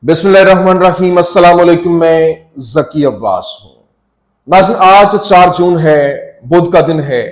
बिस्मिल्लाहिर्रहमानिर्रहीम। अस्सलाम वालेकुम। मैं ज़की अब्बास हूं। नाज़रीन, आज 4 जून है, बुध का दिन है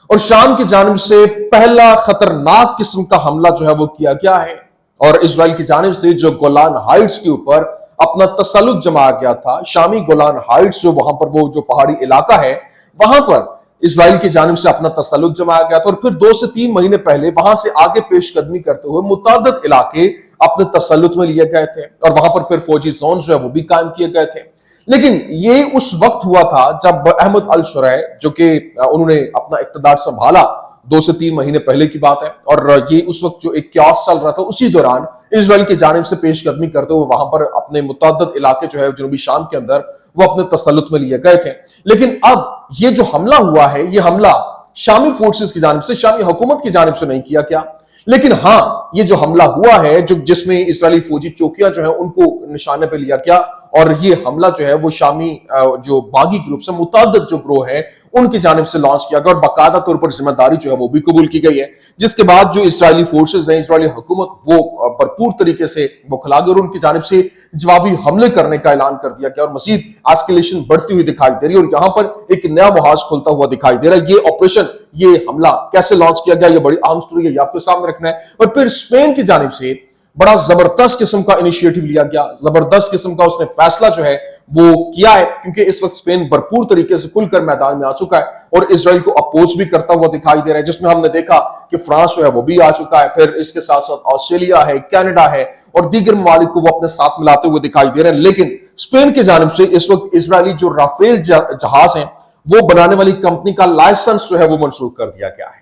और शाम की जानिब से पहला खतरनाक किस्म का हमला जो है वो किया गया है। और इजराइल की जानिब से जो गोलान हाइट्स के ऊपर अपना तसल्लुत जमाया गया था, शामी गोलान हाइट्स, जो वहां पर वो जो पहाड़ी इलाका है, वहां पर इजराइल की जानिब से अपना तसल्लुत जमाया गया था। और फिर 2 से 3 महीने पहले वहां से आगे पेशकदमी करते हुए मुतअद्दिद इलाके अपने तसल्लुत में लिए गए थे और वहां पर फिर फौजी जोन जो है वो भी कायम किए गए थे। लेकिन ये उस वक्त हुआ था जब अहमद अल शुरैह, जो कि उन्होंने अपना इक़्तिदार संभाला 2 से 3 महीने पहले की बात है, और ये उस वक्त जो एक क्यास चल रहा था, उसी दौरान इजराइल की जानिब से पेशकदमी करते हुए वहां पर अपने मुतअद्दिद इलाके जो है जनूबी शाम के अंदर वो अपने तसल्लुत में लिए गए थे। लेकिन अब ये जो हमला हुआ है, ये हमला शामी फोर्सेस की जानिब से, शामी हुकूमत की जानिब से नहीं किया गया। लेकिन हाँ, ये जो हमला हुआ है, जो जिसमें इस्राएली फौजी चौकियां जो है उनको निशाने पे लिया गया, और ये हमला जो है वो शामी जो बागी ग्रुप से मुतअद्दिद जो ग्रोह है उनकी जानिब से लॉन्च किया गया और बाकायदा तौर पर जिम्मेदारी जो है वो भी कबूल की गई है। जिसके बाद जो इस्राएली फोर्सेस हैं, इस्राएली हुकूमत, वो भरपूर तरीके से बौखला गई और उनकी जानिब से जवाबी हमले करने का ऐलान कर दिया गया और मजीद एस्केलेशन बढ़ती हुई दिखाई दे रही है और यहां पर एक नया मुहाज खुलता हुआ दिखाई दे रहा है। ये ऑपरेशन, ये हमला कैसे लॉन्च किया गया, ये बड़ी अहम स्टोरी है, ये आपके सामने रखना है। और फिर स्पेन की जानिब से बड़ा जबरदस्त किस्म का इनिशिएटिव लिया गया, जबरदस्त किस्म का उसने फैसला जो है वो किया है, क्योंकि इस वक्त स्पेन भरपूर तरीके से खुलकर मैदान में आ चुका है और इजराइल को अपोज भी करता हुआ दिखाई दे रहा है, जिसमें हमने देखा कि फ्रांस जो है वो भी आ चुका है, फिर इसके साथ साथ ऑस्ट्रेलिया है, कनाडा है और दीगर ममालिक को वो अपने साथ मिलाते हुए दिखाई दे रहे हैं। लेकिन स्पेन की जानिब से इस वक्त इजरायली जो राफेल जहाज है वो बनाने वाली कंपनी का लाइसेंस जो है वो मंसूख कर दिया गया है।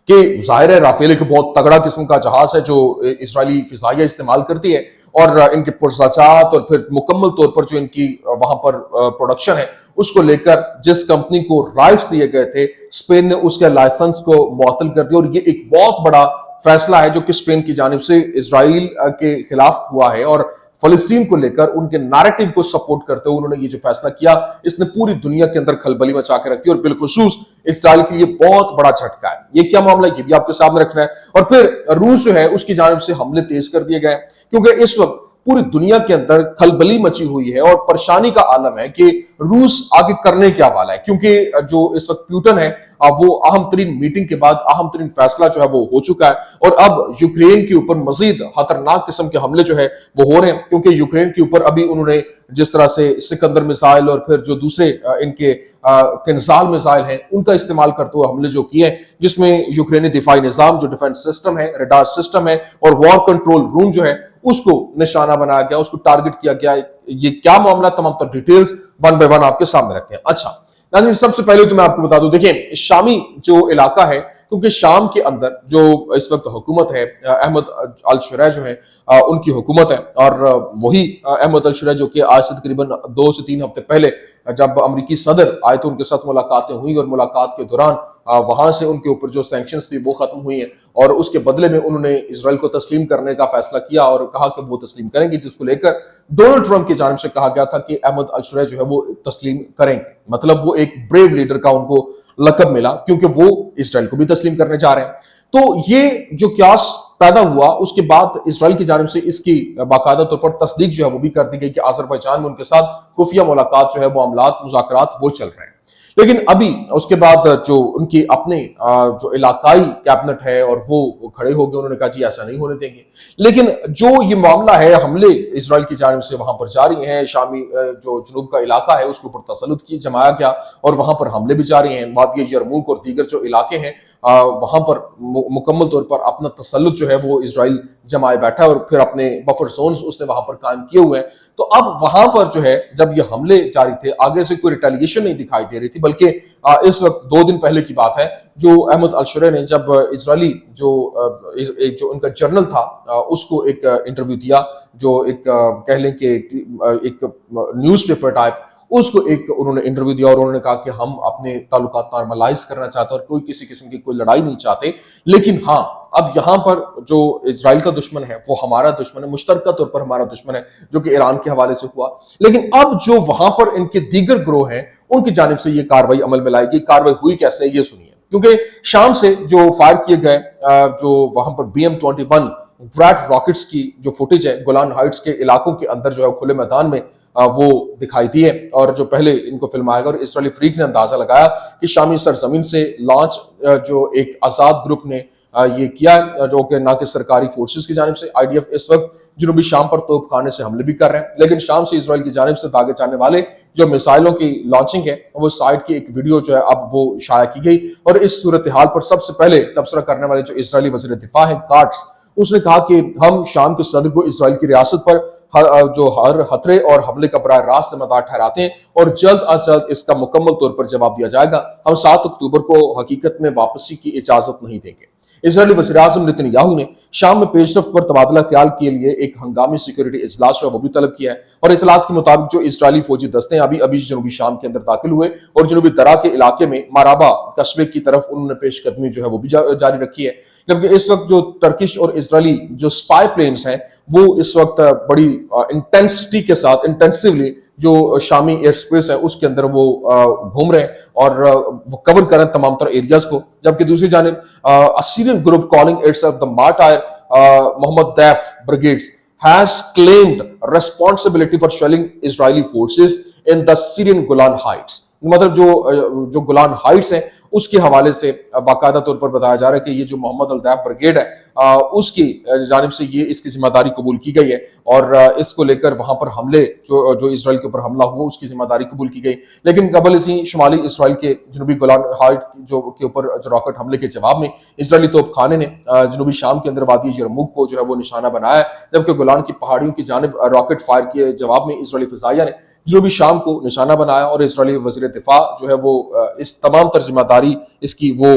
कि जाहिर है राफेल एक बहुत तगड़ा किस्म का जहाज है जो इजरायली फिजाइया इस्तेमाल करती है, और इनके पुरसाजात और फिर मुकम्मल तौर पर जो इनकी वहां पर प्रोडक्शन है उसको लेकर जिस कंपनी को राइट्स दिए गए थे, स्पेन ने उसके लाइसेंस को मुअत्तल कर दिया। और ये एक बहुत बड़ा फैसला है जो कि स्पेन की जानिब से इजराइल के खिलाफ हुआ है, और फलस्तीन को लेकर उनके नैरेटिव को सपोर्ट करते हुए उन्होंने ये जो फैसला किया, इसने पूरी दुनिया के अंदर खलबली मचा के रखी और बिलखुसूस इस्राइल के लिए बहुत बड़ा झटका है। ये क्या मामला है, ये भी आपके सामने रखना है। और फिर रूस जो है उसकी जानिब से हमले तेज कर दिए गए, क्योंकि इस वक्त पूरी दुनिया के अंदर खलबली मची हुई है और परेशानी का आलम है कि रूस आगे करने क्या वाला है, क्योंकि जो इस वक्त प्यूटन है वो अहम तरीन मीटिंग के बाद अहम तरीन फैसला जो है वो हो चुका है और अब यूक्रेन के ऊपर मजीद खतरनाक किस्म के हमले जो है वो हो रहे हैं, क्योंकि यूक्रेन के ऊपर अभी उन्होंने जिस तरह से सिकंदर मिसाइल और फिर जो दूसरे इनके किन्जाल मिसाइल हैं उनका इस्तेमाल करते हुए हमले जो किए, जिसमें यूक्रेनी दिफाई निजाम, जो डिफेंस सिस्टम है, रडार सिस्टम है और वॉर कंट्रोल रूम जो है उसको निशाना बनाया गया, उसको टारगेट किया गया। ये क्या मामला, तमाम तर डिटेल्स वन बाय वन आपके सामने रखते हैं। अच्छा नाज़रीन, सबसे पहले तो मैं आपको बता दूं, देखिए शामी जो इलाका है, क्योंकि शाम के अंदर जो इस वक्त हुकूमत है, अहमद अल शुरैह जो है उनकी हुकूमत है, और वही अहमद अल शुरैह जो कि आज से तकरीबन 2 से 3 हफ्ते पहले जब अमरीकी सदर आए तो उनके साथ मुलाकातें हुई और मुलाकात के दौरान वहां से उनके ऊपर जो सैंक्शंस थी वो खत्म हुई हैं और उसके बदले में उन्होंने इजराइल को तस्लीम करने का फैसला किया और कहा कि वो तस्लीम करेंगे, जिसको लेकर डोनाल्ड ट्रंप की जानिब से कहा गया था कि अहमद अल शुरैह जो है वो तस्लीम करेंगे। मतलब वो एक ब्रेव लीडर का उनको लकब मिला, क्योंकि वो इजराइल को भी तस्लीम करने जा रहे हैं। तो ये जो क्यास पैदा हुआ, उसके बाद इजराइल की जानिब से इसकी बाकायदा तौर पर तस्दीक जो है वो भी कर दी गई कि आज़रबाईजान में उनके साथ खुफिया मुलाकात जो है, मामलात, मुज़ाकरात वो चल रहे हैं। लेकिन अभी उसके बाद जो उनकी अपने जो इलाकाई कैबिनेट है और वो खड़े हो गए, उन्होंने कहा जी ऐसा नहीं होने देंगे। लेकिन जो ये मामला है, हमले इजराइल की जानिब से वहां पर जारी हैं, शामी जो जनूब का इलाका है उसके ऊपर तसल्लुत की जमाया गया और वहां पर हमले भी जारी हैं। वादी यरमूक और दीगर जो इलाके हैं वहां पर मुकम्मल तौर पर अपना तसल्लुत जो है वो इजराइल जमाए बैठा है और फिर अपने बफर जोन्स उसने वहां पर कायम किए हुए हैं। तो अब वहां पर जो है जब ये हमले जारी थे, आगे से कोई रिटेलिएशन नहीं दिखाई दे रही थी, बल्कि इस वक्त 2 दिन पहले की बात है, जो अहमद अल शुरैह ने जब इजरायली जो उनका जर्नल था उसको एक इंटरव्यू दिया, जो एक कह लें कि एक न्यूज़पेपर टाइप, उसको एक उन्होंने इंटरव्यू दिया और उन्होंने कहा कि हम अपने ताल्लुकात नॉर्मलाइज करना चाहते हैं और कोई किसी किस्म की कोई लड़ाई नहीं चाहते। लेकिन हाँ, अब यहां पर जो इजराइल का दुश्मन है वो हमारा दुश्मन है, मुश्तरका तौर पर हमारा दुश्मन है, जो कि ईरान के हवाले से हुआ। लेकिन अब जो वहां पर इनके दीगर ग्रोह हैं उनकी जानिब से ये कार्रवाई अमल में लाएगी। कार्रवाई हुई कैसे, ये सुनिए। क्योंकि शाम से जो फायर किए गए, जो वहां पर BM-21 व्रैट रॉकेट्स की जो फुटेज है गोलान हाइट्स के इलाकों के अंदर जो है खुले मैदान में वो दिखाई दी है, और जो पहले इनको फिल्माया गया, और इसराइली फ्रीक ने अंदाजा लगाया कि शामी सरजमीन से लॉन्च जो एक आजाद ग्रुप ने ये किया, जो कि ना कि सरकारी फोर्सेस की जानिब से। आईडीएफ इस वक्त जनूबी शाम पर तोपखाने से हमले भी कर रहे हैं, लेकिन शाम से इसराइल की जानिब से दागे जाने वाले जो मिसाइलों की लॉन्चिंग है वो साइड की एक वीडियो जो है अब वो शाया की गई। और इस सूरत हाल पर सबसे पहले तबसरा करने वाले जो इसराइली वज़ीर दिफा है काट्स, उसने कहा कि हम शाम के सदर को इसराइल की रियासत पर जो हर खतरे और हमले का बराह रास्त जिम्मेदार ठहराते हैं, और जल्द अज जल्द इसका मुकम्मल तौर पर जवाब दिया जाएगा। हम 7 अक्टूबर को हकीकत में वापसी की इजाजत नहीं देंगे। इसराइली वज़ीर आज़म नेतन्याहू ने शाम में पेशरफ्त पर तबादला ख्याल के लिए एक हंगामी सिक्योरिटी इजलास वो भी तलब किया है, और इतलात के मुताबिक जो इसराइली फौजी दस्ते अभी जनूबी शाम के अंदर दाखिल हुए और जनूबी दरा के इलाके में माराबा कस्बे की तरफ उन्होंने पेशकदमी जो है वो भी जारी रखी है। जबकि इस वक्त जो टर्किश और इसराइली जो स्पाई प्लेन्स हैं वो इस वक्त बड़ी इंटेंसिटी के साथ इंटेंसिवली जो शामी एयर स्पेस है उसके अंदर वो घूम रहे हैं और वो कवर कर रहे हैं तमाम तरह एरियाज को। जबकि दूसरी जानिब Syrian group calling itself the martyr Mohammed Deif brigades has claimed responsibility for shelling Israeli forces in the Syrian Golan Heights। मतलब जो गोलान हाइट्स हैं उसके हवाले से बाकायदा तौर पर बताया जा रहा है कि ये जो मोहम्मद अल दैफ ब्रिगेड है उसकी जानिब से ये इसकी जिम्मेदारी कबूल की गई है, और इसको लेकर वहां पर हमले जो इसराइल के ऊपर हमला हुआ उसकी जिम्मेदारी कबूल की गई। लेकिन कबल इसी शुमाली इसराइल के जनूबी गोलान हाइट जो के ऊपर जो रॉकेट हमले के जवाब में इसराइली तोपखाने ने जनूबी शाम के अंदर वादी यरमुक को जो है वो निशाना बनाया, जबकि गोलान की पहाड़ियों की जानिब रॉकेट फायर के जवाब में इसराइली फिजाइया ने जनूबी शाम को निशाना बनाया। और इसराइली वज़ीर दिफा जो है वो इस तमाम तर जिम्मेदारी इसकी वो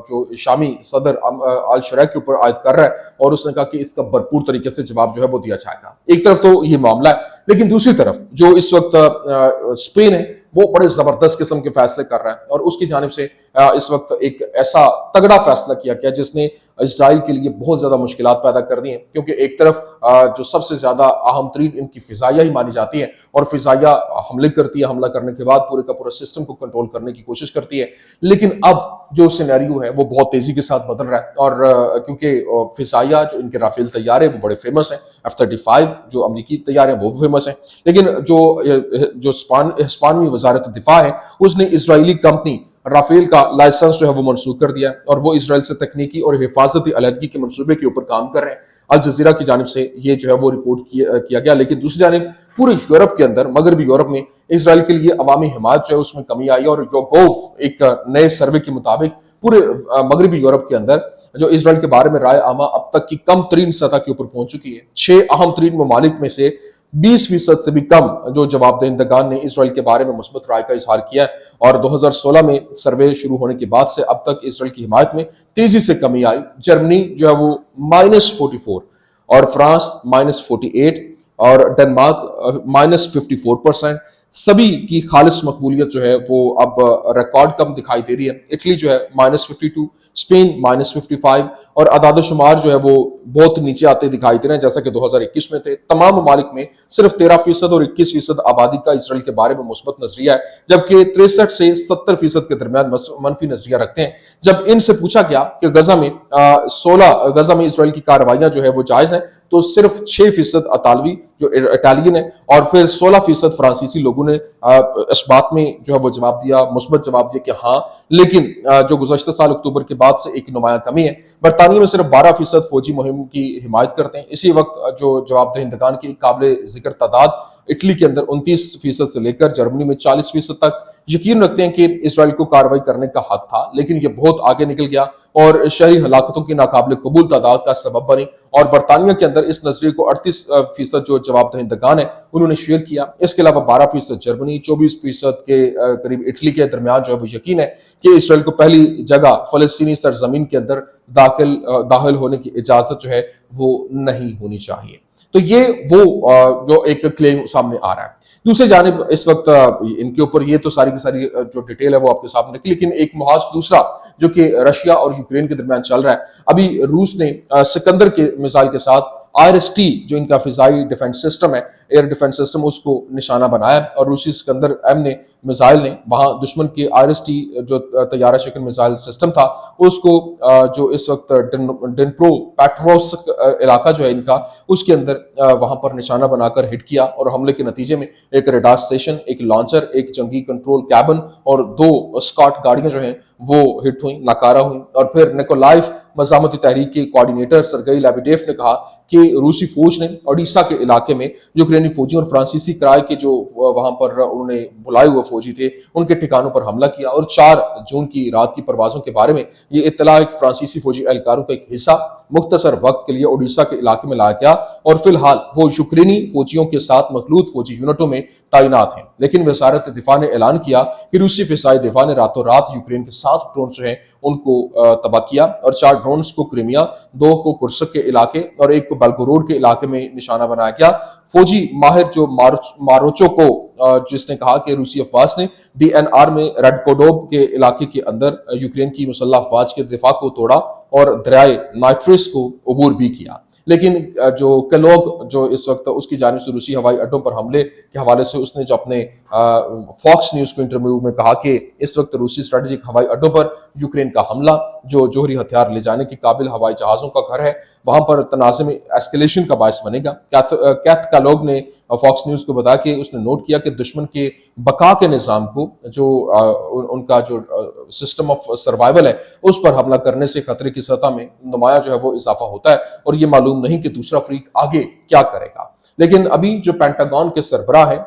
जो शामी सदर अल शरह के ऊपर आयद कर रहा है, और उसने कहा कि इसका भरपूर तरीके से जवाब जो है वो दिया जाएगा। एक तरफ तो ये मामला है, लेकिन दूसरी तरफ जो इस वक्त स्पेन है वो बड़े जबरदस्त किस्म के फैसले कर रहा है, और उसकी जानिब से इस वक्त एक ऐसा तगड़ा फैसला किया गया जिसने इजराइल के लिए बहुत ज्यादा मुश्किलात पैदा कर दी हैं। क्योंकि एक तरफ जो सबसे ज्यादा अहम तरीन इनकी फिजाइया ही मानी जाती है, और फिजाइया हमले करती है, हमला करने के बाद पूरे का पूरा सिस्टम को कंट्रोल करने की कोशिश करती है। लेकिन अब जो सिनेरियो है वो बहुत तेजी के साथ बदल रहा है, और क्योंकि फिजाइया जो इनके राफेल तैयारे वो बड़े फेमस हैं, F-35 जो अमरीकी तैयारे वो फेमस हैं, लेकिन जो हिस्पानवी वजारत दिफा है उसने इजरायली कंपनी राफेल का लाइसेंस जो है वो मनसूख कर दिया, और वो इसराइल से तकनीकी और हिफाजती अलहदगी के मनसूबे के ऊपर काम कर रहे हैं। अल जजीरा की जानिब से ये जो है वो रिपोर्ट किया गया। लेकिन दूसरी जानिब पूरे यूरोप के अंदर, मगरबी यूरोप में इसराइल के लिए अवामी हिमायत जो है उसमें कमी आई, और योगोव एक नए सर्वे के मुताबिक पूरे मगरबी यूरोप के अंदर जो इसराइल के बारे में राय आमा अब तक की कम तरीन सतह के ऊपर पहुंच चुकी है। 6 अहम तरीन ममालिक में से 20% से भी कम जो जवाब दहिंदगान ने इसराइल के बारे में मुस्बत राय का इजहार किया है, और 2016 में सर्वे शुरू होने के बाद से अब तक इसराइल की हिमायत में तेजी से कमी आई। जर्मनी जो है वो -44, और फ्रांस -48, और डेनमार्क -54%। सभी की खालिस मकबूलियत जो है वो अब रिकॉर्ड कम दिखाई दे रही है। इटली जो है -52, स्पेन -55, और अदाद शुमार जो है वो बहुत नीचे आते दिखाई दे रहे हैं जैसा कि 2021 में थे। तमाम ममालिक में सिर्फ 13% और 21% आबादी का इसराइल के बारे में मुस्बत नजरिया है, जबकि 63 से 70% के दरमियान मनफी नजरिया रखते हैं। जब इनसे पूछा गया कि गजा में इसराइल की कार्रवाइयां जो है वो जायज है, तो सिर्फ 6% अतालवी जो इटालियन है और फिर 16% फ्रांसीसी लोगों ने इस बात में जो है वो जवाब दिया, मुस्बत जवाब दिया कि हाँ। लेकिन जो गुज़श्ता साल अक्टूबर के बाद से एक नुमाया कमी है। बरतानिया में सिर्फ 12% फौजी मुहिम की हिमायत करते हैं। इसी वक्त जो जवाब दहिंदगान की काबिल जिक्र तादाद इटली के अंदर 29% से लेकर जर्मनी में 40% तक यकीन रखते हैं कि इसराइल को कार्रवाई करने का हक था, लेकिन ये बहुत आगे निकल गया और शहरी हलाकतों की नाकाबिल कबूल तादाद का सबब बनी। और बरतानिया के अंदर इस नजरिए को 38% जो जवाब दहिंदगान है उन्होंने शेयर किया। इसके अलावा 12% जर्मनी, 24% के करीब इटली के दरमियान जो है वो यकीन है कि इसराइल को पहली जगह फलस्तीनी सरजमीन के अंदर दाखिल होने की इजाजत जो है वो नहीं होनी चाहिए। तो ये वो जो एक क्लेम सामने आ रहा है। दूसरी जानिब इस वक्त इनके ऊपर ये तो सारी की सारी जो डिटेल है वो आपके सामने रखी, लेकिन एक मुहाज दूसरा जो कि रशिया और यूक्रेन के दरमियान चल रहा है। अभी रूस ने सिकंदर के मिसाइल के साथ IRST جو ان کا فضائی ڈیفنس سسٹم ہے، ایئر ڈیفنس سسٹم، اس کو نشانہ بنایا اور روسی اسکندر ایم نے میزائل نے وہاں دشمن کے IRST جو طیارہ شکل میزائل سسٹم تھا اس کو جو اس وقت ڈنپرو پیٹروسک علاقہ جو ہے ان کا، اس کے اندر وہاں پر نشانہ بنا کر ہٹ کیا، اور حملے کے نتیجے میں ایک ریڈار اسٹیشن، ایک لانچر، ایک جنگی کنٹرول کیبن اور 2 اسکاٹ گاڑیاں جو ہیں وہ ہٹ ہوئیں، ناکارہ ہوئیں۔ اور پھر نیکولائف مزاحمتی تحریک کے کوآرڈینیٹر سرگئی لیبیڈیف نے کہا کہ روسی فوج نے اوڈیشہ کے علاقے میں یوکرینی فوجیوں اور فرانسیسی کرائے کے جو وہاں پر انہوں نے بلائے ہوئے فوجی تھے ان کے ٹھکانوں پر حملہ کیا، اور 4 جون کی رات کی پروازوں کے بارے میں یہ اطلاع ایک فرانسیسی فوجی اہلکاروں کا ایک حصہ مختصر وقت کے لیے اوڈیشہ کے علاقے میں لایا گیا، اور فی الحال وہ یوکرینی فوجیوں کے ساتھ مخلوط فوجی یونٹوں میں تعینات ہیں۔ لیکن وزارت دفاع نے اعلان کیا کہ روسی فضائی دفاع نے راتوں رات یوکرین کے 7 ڈرونز جو ہیں ان کو تباہ کیا، اور 4 ڈرونز کو کرائمیا، 2 کو کرسک کے علاقے اور 1 کو بلگورود کے علاقے میں نشانہ بنایا گیا۔ فوجی ماہر جو ماروچوکو جس نے کہا کہ روسی افواج نے DNR میں ریڈکوڈوب کے علاقے کے اندر یوکرین کی مسلح افواج کے دفاع کو توڑا اور دریائے نائٹرس کو عبور بھی کیا۔ لیکن جو کلوگ جو اس وقت اس کی جانب سے روسی ہوائی اڈوں پر حملے کے حوالے سے اس نے جو اپنے فاکس نیوز کو انٹرویو میں کہا کہ اس وقت روسی اسٹریٹجک ہوائی اڈوں پر یوکرین کا حملہ جو جوہری ہتھیار لے جانے کے قابل ہوائی جہازوں کا گھر ہے، وہاں پر تنازع میں ایسکیلیشن کا باعث بنے گا۔ کیتھ کالوگ نے فاکس نیوز کو بتایا کہ اس نے نوٹ کیا کہ دشمن کے بقا کے نظام کو جو ان کا جو سسٹم آف سروائیول ہے اس پر حملہ کرنے سے خطرے کی سطح میں نمایاں جو ہے وہ اضافہ ہوتا ہے، اور یہ معلوم نہیں کہ دوسرا فریق آگے کیا کرے گا۔ لیکن ابھی جو پینٹاگون کے سربراہ ہے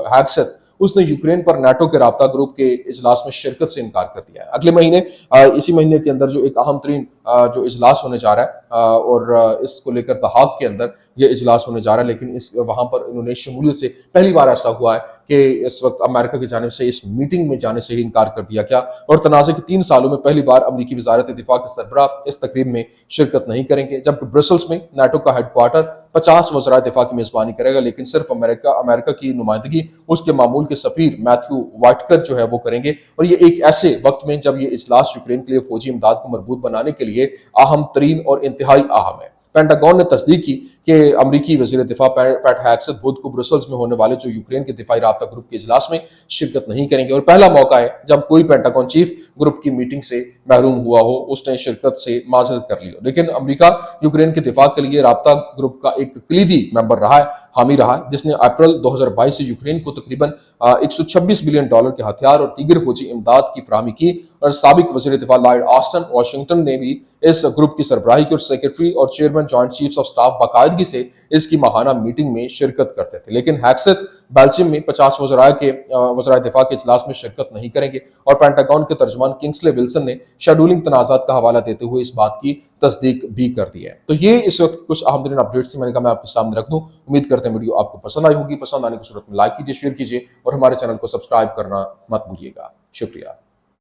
ہیگسیت، اس نے یوکرین پر نیٹو کے رابطہ گروپ کے اجلاس میں شرکت سے انکار کر دیا ہے۔ اگلے مہینے اسی مہینے کے اندر جو ایک اہم ترین جو اجلاس ہونے جا رہا ہے، اور اس کو لے کر دہاگ کے اندر یہ اجلاس ہونے جا رہا ہے، لیکن وہاں پر انہوں نے شمولیت سے پہلی بار ایسا ہوا ہے کہ اس وقت امریکہ کی جانب سے اس میٹنگ میں جانے سے ہی انکار کر دیا گیا، اور تنازع کے 3 سالوں میں پہلی بار امریکی وزارت دفاع کے سربراہ اس تقریب میں شرکت نہیں کریں گے، جبکہ برسلز میں نیٹو کا ہیڈ کوارٹر 50 وزرائے دفاع کی میزبانی کرے گا، لیکن صرف امریکہ کی نمائندگی اس کے معمول کے سفیر میتھیو وائٹکر جو ہے وہ کریں گے، اور یہ ایک ایسے وقت میں جب یہ اجلاس یوکرین کے لیے فوجی امداد کو مربوط بنانے کے لیے اہم ترین اور انتہائی اہم ہے۔ پینٹاگون نے تصدیق کی کہ امریکی وزیر دفاع پیٹ ہیگسیت بدھ کو برسلز میں ہونے والے جو یوکرین کے دفاعی رابطہ گروپ کے اجلاس میں شرکت نہیں کریں گے، اور پہلا موقع ہے جب کوئی پینٹاگون چیف گروپ کی میٹنگ سے محروم ہوا ہو، اس نے شرکت سے معذرت کر لی ہو۔ لیکن امریکہ یوکرین کے دفاع کے لیے رابطہ گروپ کا ایک کلیدی ممبر رہا ہے، حامی رہا ہے، جس نے اپریل 2022 سے یوکرین کو تقریباً $126 بلین کے ہتھیار اور دیگر فوجی امداد کی فراہمی کی، اور سابق وزیر دفاع لارڈ آسٹن واشنگٹن نے بھی اس گروپ کی سربراہی کی، اور سیکرٹری اور chairman joint chiefs of staff باقاعدگی سے اس کی ماہانہ میٹنگ میں شرکت کرتے تھے۔ لیکن ہیگسیت بیلجیم میں 50 وزرائے دفاع کے اجلاس میں شرکت نہیں کریں گے، اور پینٹاگون کے ترجمان کنگسلے ولسن نے شیڈولنگ تنازعات کا حوالہ دیتے ہوئے اس بات کی تصدیق بھی کر دی ہے۔ تو یہ اس وقت کچھ اہم ترین اپڈیٹس تھی، میں نے کہا میں آپ کے سامنے رکھ دوں۔ امید کرتے ہیں ویڈیو آپ کو پسند آئی ہوگی، پسند آنے کی صورت میں لائک کیجیے، شیئر کیجیے، اور ہمارے چینل کو سبسکرائب کرنا مت بھولیے گا۔ شکریہ۔